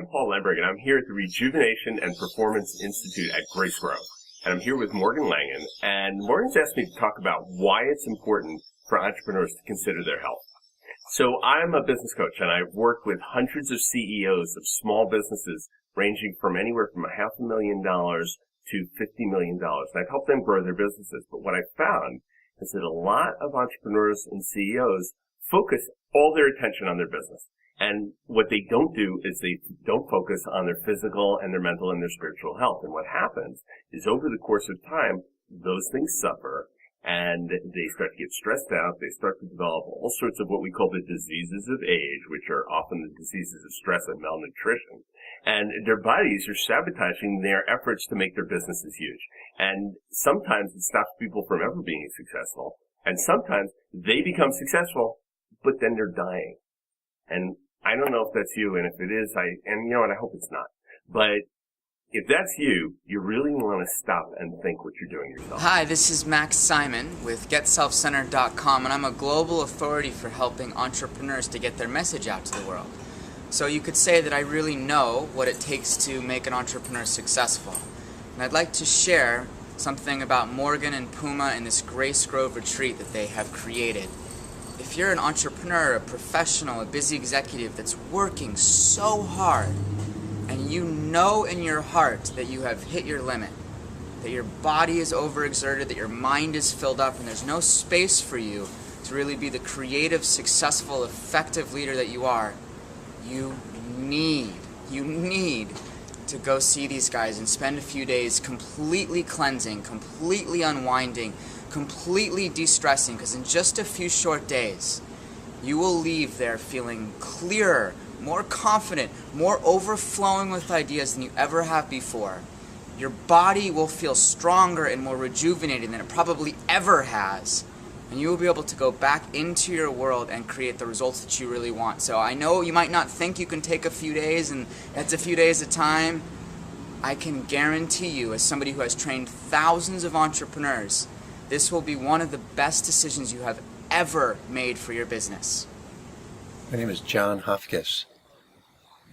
I'm Paul Lemberg, and I'm here at the Rejuvenation and Performance Institute at Grace Grove. And I'm here with Morgan Langen, and Morgan's asked me to talk about why it's important for entrepreneurs to consider their health. So I'm a business coach, and I've worked with hundreds of CEOs of small businesses ranging from anywhere from $500,000 to $50 million. And I've helped them grow their businesses. But what I found is that a lot of entrepreneurs and CEOs focus all their attention on their business. And what they don't do is they don't focus on their physical and their mental and their spiritual health. And what happens is over the course of time, those things suffer and they start to get stressed out. They start to develop all sorts of what we call the diseases of age, which are often the diseases of stress and malnutrition. And their bodies are sabotaging their efforts to make their businesses huge. And sometimes it stops people from ever being successful. And sometimes they become successful, but then they're dying. And I don't know if that's you, and if it is, and you know what, I hope it's not. But if that's you, you really want to stop and think what you're doing yourself. Hi, this is Max Simon with GetSelfCentered.com, and I'm a global authority for helping entrepreneurs to get their message out to the world. So you could say that I really know what it takes to make an entrepreneur successful. And I'd like to share something about Morgan and Puma and this Grace Grove retreat that they have created. If you're an entrepreneur, a professional, a busy executive that's working so hard, and you know in your heart that you have hit your limit, that your body is overexerted, that your mind is filled up, and there's no space for you to really be the creative, successful, effective leader that you are, you need to go see these guys and spend a few days completely cleansing, completely unwinding, completely de-stressing, because in just a few short days, you will leave there feeling clearer, more confident, more overflowing with ideas than you ever have before. Your body will feel stronger and more rejuvenated than it probably ever has. And you will be able to go back into your world and create the results that you really want. So I know you might not think you can take a few days, and that's a few days at a time. I can guarantee you, as somebody who has trained thousands of entrepreneurs, this will be one of the best decisions you have ever made for your business. My name is John Hofkes,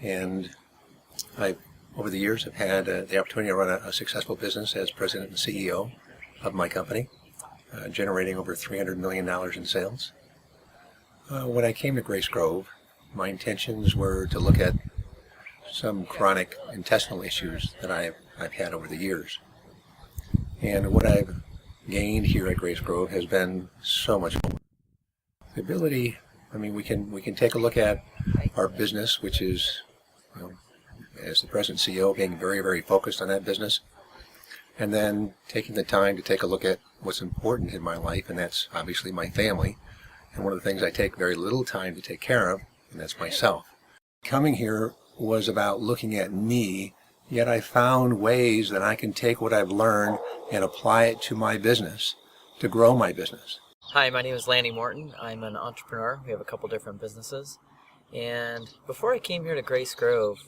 and I, over the years, have had the opportunity to run a successful business as president and CEO of my company, generating over $300 million in sales. When I came to Grace Grove, my intentions were to look at some chronic intestinal issues that I've had over the years. And what I've gained here at Grace Grove has been so much more. The ability, we can take a look at our business, which is, as the president and CEO, being very, very focused on that business, and then taking the time to take a look at what's important in my life, and that's obviously my family. And one of the things I take very little time to take care of, and that's myself. Coming here was about looking at me, yet I found ways that I can take what I've learned and apply it to my business, to grow my business. Hi, my name is Lanny Morton. I'm an entrepreneur. We have a couple different businesses. And before I came here to Grace Grove,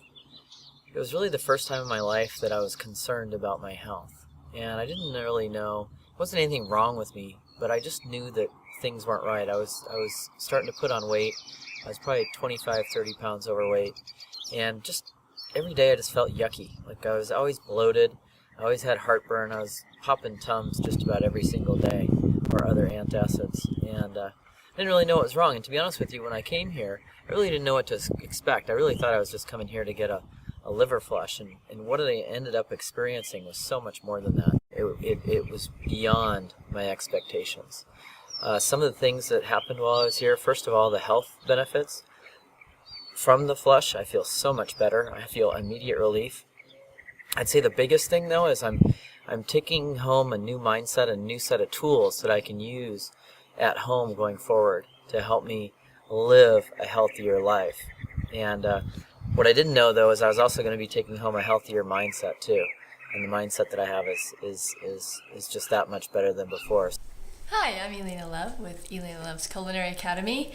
it was really the first time in my life that I was concerned about my health. And I didn't really know, there wasn't anything wrong with me, but I just knew that things weren't right. I was starting to put on weight. I was probably 25, 30 pounds overweight. And just every day I just felt yucky. Like I was always bloated. I always had heartburn. I was popping Tums just about every single day, or other antacids. And I didn't really know what was wrong. And to be honest with you, when I came here, I really didn't know what to expect. I really thought I was just coming here to get a liver flush. And what I ended up experiencing was so much more than that. It was beyond my expectations. Some of the things that happened while I was here, first of all, the health benefits. From the flush, I feel so much better. I feel immediate relief. I'd say the biggest thing, though, is I'm taking home a new mindset, a new set of tools that I can use at home going forward to help me live a healthier life. And what I didn't know, though, is I was also going to be taking home a healthier mindset, too. And the mindset that I have is just that much better than before. Hi, I'm Elena Love with Elena Love's Culinary Academy.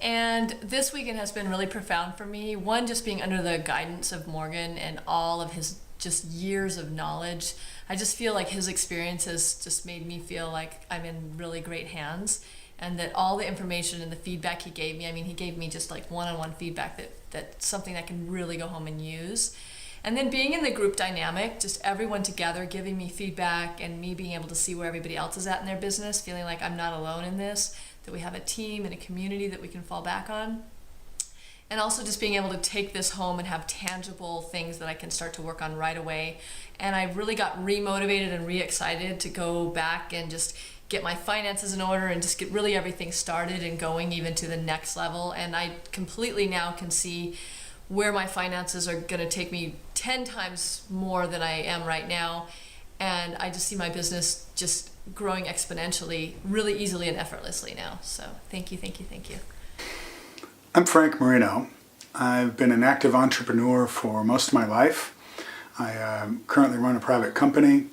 And this weekend has been really profound for me. One, just being under the guidance of Morgan and all of his just years of knowledge. I just feel like his experience has just made me feel like I'm in really great hands. and that all the information and the feedback he gave me, I mean, he gave me just like one-on-one feedback that's something I can really go home and use. And then being in the group dynamic, just everyone together giving me feedback and me being able to see where everybody else is at in their business, feeling like I'm not alone in this, that we have a team and a community that we can fall back on. And also just being able to take this home and have tangible things that I can start to work on right away. And I really got re-motivated and re-excited to go back and just get my finances in order and just get really everything started and going even to the next level. And I completely now can see where my finances are going to take me 10 times more than I am right now. And I just see my business just growing exponentially, really easily and effortlessly now. So thank you, thank you, thank you. I'm Frank Marino. I've been an active entrepreneur for most of my life. I currently run a private company.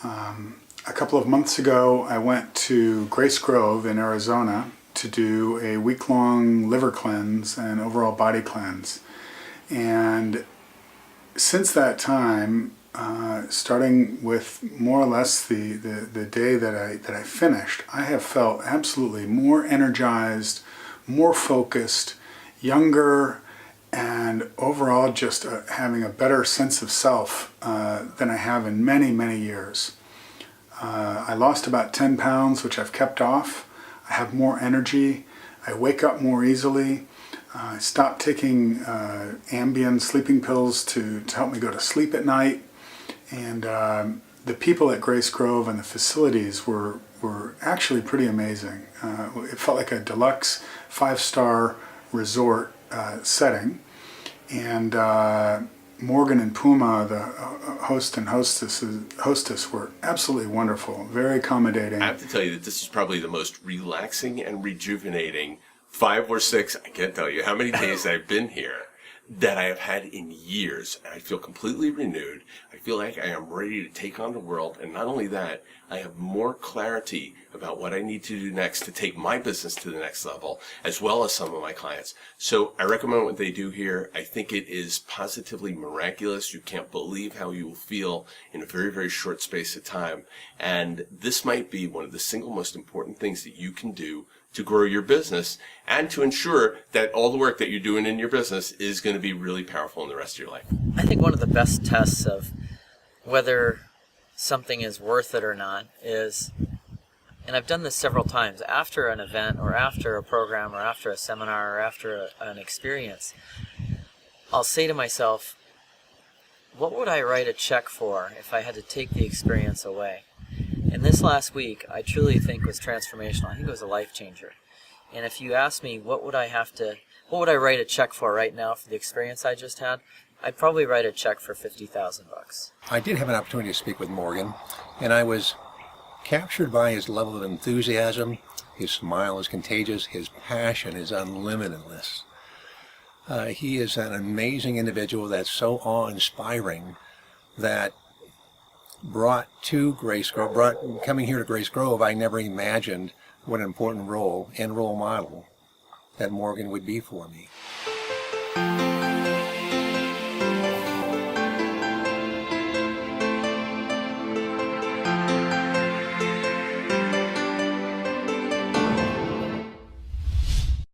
A couple of months ago, I went to Grace Grove in Arizona to do a week-long liver cleanse and overall body cleanse. And since that time, starting with more or less the day that I finished, I have felt absolutely more energized, more focused, younger, and overall just having a better sense of self than I have in many, many years. I lost about 10 pounds, which I've kept off. I have more energy. I wake up more easily. I stopped taking Ambien sleeping pills to help me go to sleep at night. And the people at Grace Grove and the facilities were actually pretty amazing. It felt like a deluxe 5-star resort setting. And Morgan and Puma, the host and hostess, were absolutely wonderful, very accommodating. I have to tell you that this is probably the most relaxing and rejuvenating 5 or 6, I can't tell you how many days I've been here, that I have had in years. And I feel completely renewed. I feel like I am ready to take on the world. And not only that, I have more clarity about what I need to do next to take my business to the next level, as well as some of my clients. So I recommend what they do here. I think it is positively miraculous. You can't believe how you will feel in a very, very short space of time. And this might be one of the single most important things that you can do to grow your business and to ensure that all the work that you're doing in your business is going to be really powerful in the rest of your life. I think one of the best tests of whether something is worth it or not is, and I've done this several times, after an event or after a program or after a seminar or after an experience, I'll say to myself, what would I write a check for if I had to take the experience away? And this last week, I truly think was transformational. I think it was a life changer. And if you ask me, what would I write a check for right now for the experience I just had? I'd probably write a check for $50,000. I did have an opportunity to speak with Morgan, and I was captured by his level of enthusiasm. His smile is contagious. His passion is unlimitedless. He is an amazing individual that's so awe-inspiring that coming here to Grace Grove, I never imagined what an important role and role model that Morgan would be for me.